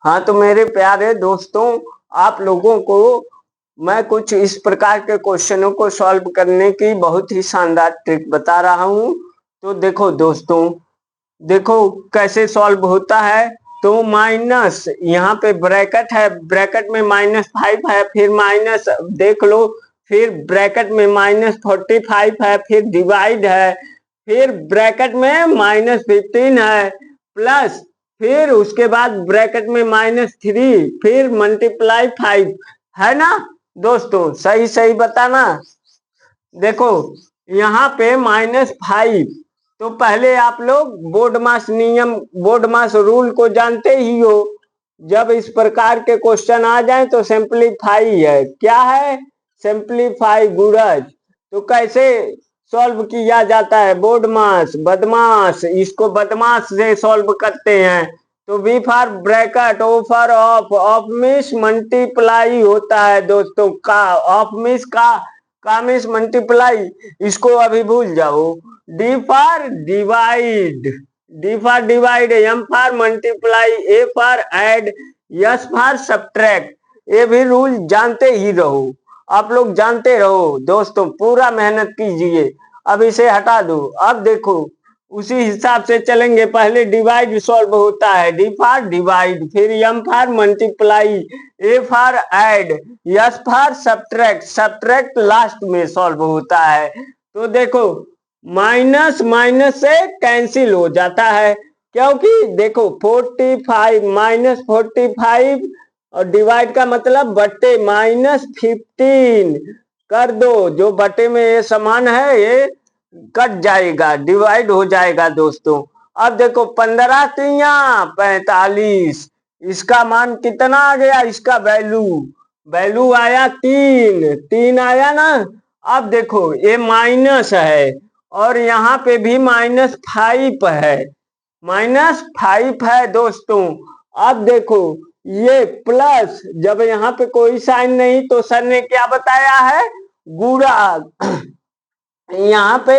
हाँ तो मेरे प्यारे दोस्तों, आप लोगों को मैं कुछ इस प्रकार के क्वेश्चनों को सॉल्व करने की बहुत ही शानदार ट्रिक बता रहा हूँ। तो देखो दोस्तों, देखो कैसे सॉल्व होता है। तो माइनस यहाँ पे ब्रैकेट है, ब्रैकेट में -5 है, फिर माइनस देख लो, फिर ब्रैकेट में -45 है, फिर डिवाइड है, फिर ब्रैकेट में -15 है, प्लस फिर उसके बाद ब्रैकेट में -3, फिर मल्टीप्लाई 5 है ना। दोस्तों सही सही बताना। देखो यहाँ पे -5, तो पहले आप लोग बोर्ड मास नियम, बोर्ड मास रूल को जानते ही हो। जब इस प्रकार के क्वेश्चन आ जाए तो सिंपलीफाई है, क्या है, सिंपलीफाई गुणज। तो कैसे सॉल्व किया जाता है, बोर्ड मास बदमाश, इसको बदमाश से सॉल्व करते हैं। तो B for bracket, O for of means multiply होता है दोस्तों, का ऑफ मिस का मिस मल्टीप्लाई, इसको अभी भूल जाओ। D for divide, D for divide, M for multiply, A for add, S for subtract. ये भी रूल जानते ही रहो, आप लोग जानते रहो दोस्तों, पूरा मेहनत कीजिए। अब इसे हटा दो। अब देखो उसी हिसाब से चलेंगे। पहले डिवाइड सॉल्व होता है, डी फॉर डिवाइड, फिर M for multiply, A for add, S for subtract, subtract last में सॉल्व होता है। तो देखो माइनस माइनस से कैंसिल हो जाता है, क्योंकि देखो 45 -45 और डिवाइड का मतलब बट्टे -15 कर दो, जो बटे में ये समान है ये कट जाएगा, डिवाइड हो जाएगा दोस्तों। अब देखो 15 तिया 45, इसका मान कितना आ गया, इसका वैल्यू वैल्यू आया 3 आया ना। अब देखो ये माइनस है और यहाँ पे भी -5 है, -5 है दोस्तों। अब देखो ये प्लस, जब यहाँ पे कोई साइन नहीं तो सर ने क्या बताया है, गुणा, यहाँ पे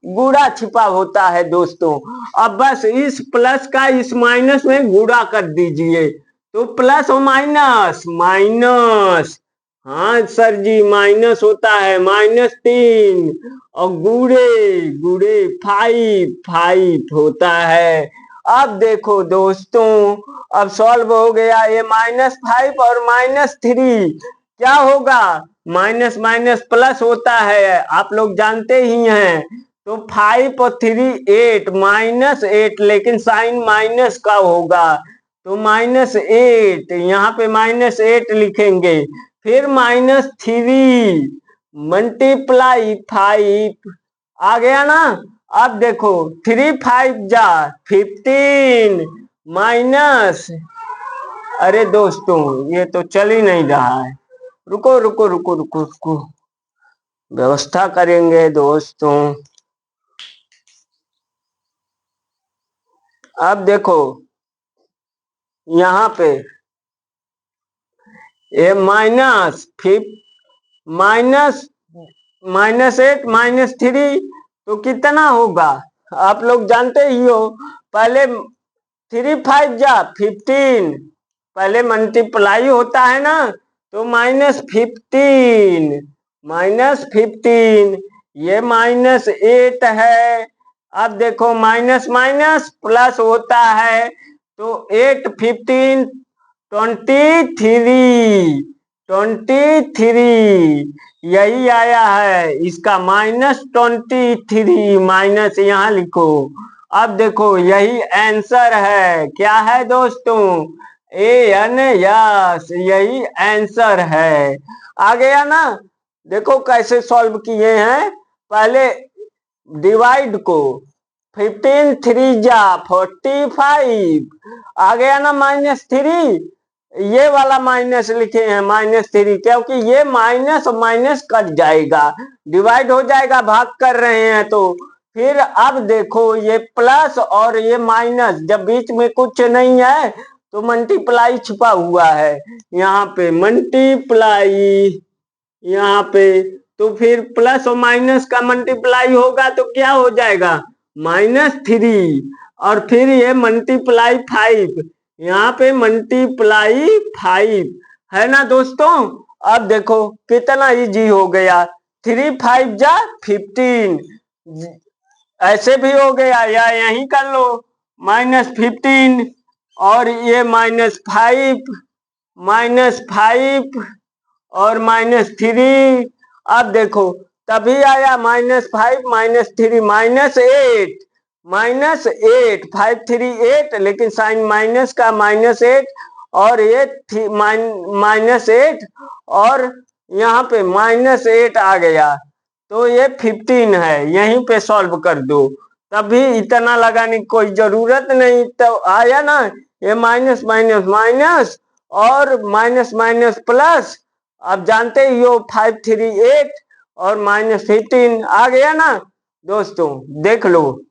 गुणा छिपा होता है दोस्तों। अब बस इस प्लस का इस माइनस में गुणा कर दीजिए, तो प्लस और माइनस माइनस, हाँ सर जी माइनस होता है, -3 और गुड़े गुड़े 5 होता है। अब देखो दोस्तों, अब सॉल्व हो गया, ये -5 और -3 क्या होगा, माइनस माइनस प्लस होता है, आप लोग जानते ही हैं। तो 5 और 3 8, -8, लेकिन साइन माइनस का होगा, तो -8, यहाँ पे -8 लिखेंगे, फिर -3 मल्टीप्लाई 5 आ गया ना। अब देखो 3 5 जा 15 माइनस, अरे दोस्तों ये तो चल ही नहीं रहा है, रुको रुको रुको रुको रुको, व्यवस्था करेंगे दोस्तों। अब देखो यहाँ पे ये माइनस -8 -3, तो कितना होगा, आप लोग जानते ही हो। पहले 3 5 जा 15, पहले मल्टीप्लाई होता है ना, तो -15 -15, ये -8 है। अब देखो माइनस माइनस प्लस होता है, तो 8 15 23 यही आया है, इसका -23 माइनस यहाँ लिखो। अब देखो यही आंसर है, क्या है दोस्तों, एन यस, यही आंसर है। आ गया ना। देखो कैसे सॉल्व किए हैं, पहले डिवाइड को 15 3 जा 45 आ गया ना, -3, ये वाला माइनस लिखे हैं -3, क्योंकि ये माइनस माइनस कट जाएगा, डिवाइड हो जाएगा, भाग कर रहे हैं तो। फिर अब देखो ये प्लस और ये माइनस, जब बीच में कुछ नहीं है तो मल्टीप्लाई छुपा हुआ है, यहाँ पे मल्टीप्लाई, यहाँ पे, तो फिर प्लस और माइनस का मल्टीप्लाई होगा तो क्या हो जाएगा, -3, और फिर ये मल्टीप्लाई 5, यहाँ पे मल्टीप्लाई 5 है ना दोस्तों। अब देखो कितना इजी हो गया, 3 5 जा 15, ऐसे भी हो गया या यही कर लो -15, और ये -5 -5 और -3। अब देखो तभी आया -5 -3 -8, -8, 5 3 8, लेकिन साइन माइनस का -8, और ये -8, और यहाँ पे -8 आ गया, तो ये 15 है, यहीं पे सॉल्व कर दो। तभी इतना लगाने की कोई जरूरत नहीं, तो आया ना, ये माइनस माइनस माइनस और माइनस माइनस प्लस। अब जानते ही हो 5 3 8 और -15 आ गया ना दोस्तों, देख लो।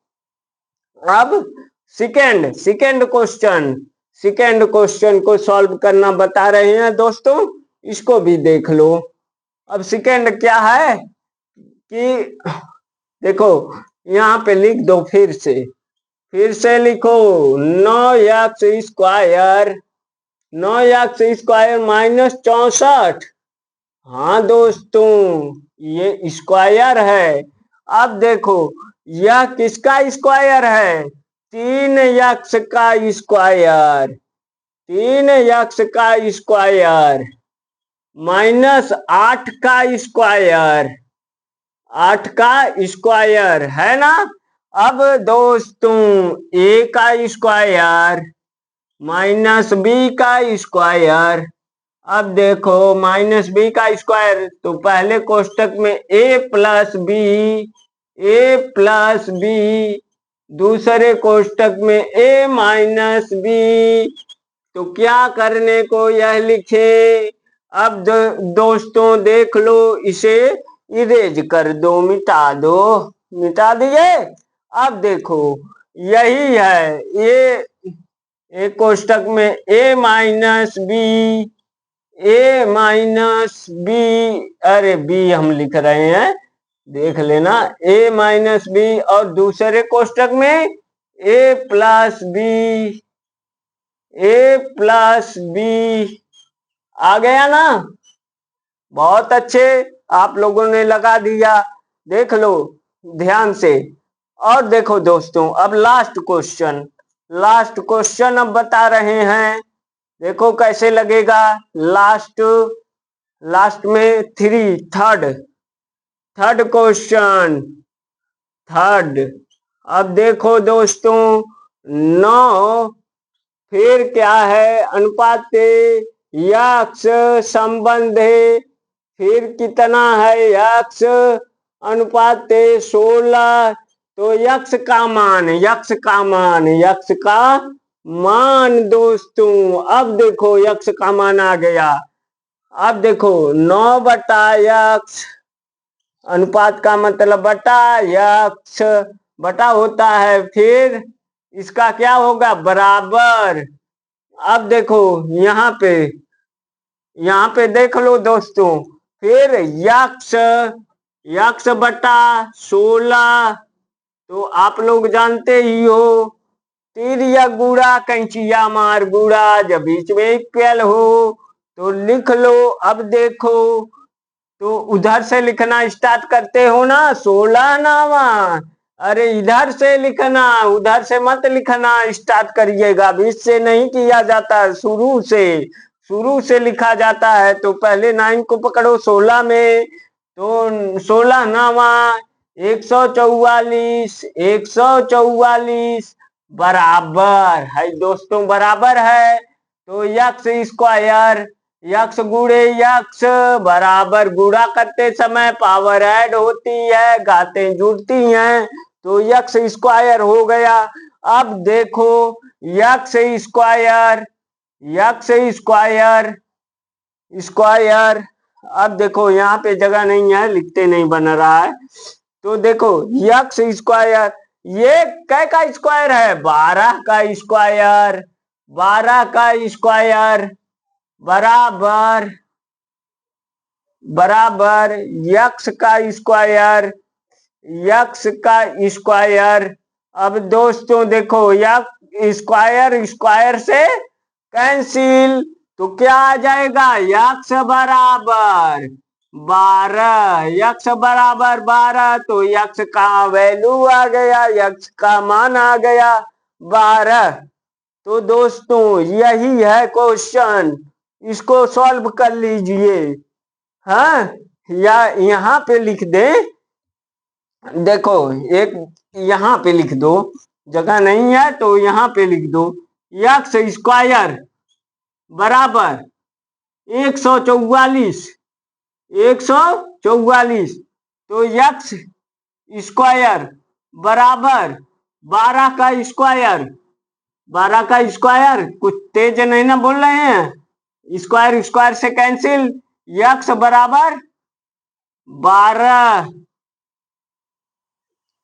अब सेकेंड क्वेश्चन को सॉल्व करना बता रहे हैं दोस्तों, इसको भी देख लो। अब सेकेंड क्या है कि देखो यहाँ पे लिख दो, फिर से लिखो 9x² 9x² -64। हाँ दोस्तों, ये स्क्वायर है। अब देखो यह किसका स्क्वायर है, 3x का स्क्वायर, 3x का स्क्वायर -8 का स्क्वायर, 8 का स्क्वायर है ना। अब दोस्तों a का स्क्वायर -b का स्क्वायर। अब देखो -b का स्क्वायर, तो पहले कोष्टक में a+b, दूसरे कोष्टक में a-b। तो क्या करने को यह लिखे, अब दोस्तों देख लो, इसे इरेज कर दो, मिटा दिए। अब देखो यही है, ये एक कोष्टक में a-b, अरे b हम लिख रहे हैं, देख लेना, a-b, और दूसरे कोष्टक में a+b आ गया ना। बहुत अच्छे, आप लोगों ने लगा दिया, देख लो ध्यान से। और देखो दोस्तों अब लास्ट क्वेश्चन अब बता रहे हैं, देखो कैसे लगेगा। लास्ट में थर्ड क्वेश्चन, अब देखो दोस्तों 9, फिर क्या है, अनुपात यक्ष संबंध है, फिर कितना है यक्ष अनुपात 16, तो यक्ष का मान दोस्तों, अब देखो यक्ष का मान आ गया। अब देखो 9/x, अनुपात का मतलब बटा, यक्ष बटा होता है, फिर इसका क्या होगा, बराबर। अब देखो यहाँ पे देख लो दोस्तों, फिर यक्ष बटा 16, तो आप लोग जानते ही हो, तीर या गुड़ा कैंचिया मार गुड़ा, जब बीच में इक्वल हो तो लिख लो। अब देखो तो उधर से लिखना स्टार्ट करते हो ना, 16 नावा, अरे इधर से लिखना, उधर से मत लिखना, स्टार्ट करिएगा, बीच से नहीं किया जाता, शुरू से लिखा जाता है। तो पहले 9 को पकड़ो 16 में, तो 16 नावा 144 बराबर है दोस्तों, बराबर है। तो यक्ष गुणे यक्ष बराबर, गुणा करते समय पावर ऐड होती है, घातें जुड़ती हैं, तो यक्ष स्क्वायर हो गया। अब देखो यक्ष स्क्वायर, अब देखो यहाँ पे जगह नहीं है, लिखते नहीं बन रहा है, तो देखो यक्ष स्क्वायर, ये कै का स्क्वायर है, 12 का स्क्वायर, 12 का स्क्वायर बराबर यक्ष का स्क्वायर। अब दोस्तों देखो यक्ष स्क्वायर से कैंसिल, तो क्या आ जाएगा, यक्स बराबर 12, यक्स बराबर 12, तो यक्स का वैल्यू आ गया, यक्स का मान आ गया 12। तो दोस्तों यही है क्वेश्चन, इसको सॉल्व कर लीजिए। हाँ, या यहाँ पे लिख दे, देखो एक यहाँ पे लिख दो, जगह नहीं है तो यहाँ पे लिख दो, यक्स स्क्वायर बराबर 144, 144, तो यक्स स्क्वायर बराबर 12 का स्क्वायर, 12 का स्क्वायर, कुछ तेज नहीं ना बोल रहे हैं, स्क्वायर स्क्वायर से कैंसिल, यक्स बराबर 12।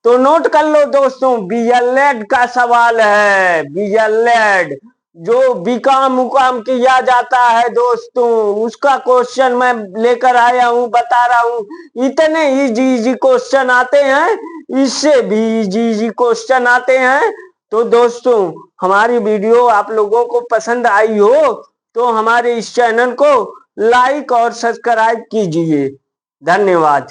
तो नोट कर लो दोस्तों, बीएलएड का सवाल है, बीएलएड जो बीकॉम मुकाम किया जाता है दोस्तों, उसका क्वेश्चन मैं लेकर आया हूं, बता रहा हूं। इतने इजी इजी क्वेश्चन आते हैं, इससे भी इजी इजी क्वेश्चन आते हैं। तो दोस्तों हमारी वीडियो आप लोगों को पसंद आई हो तो हमारे इस चैनल को लाइक और सब्सक्राइब कीजिए। धन्यवाद।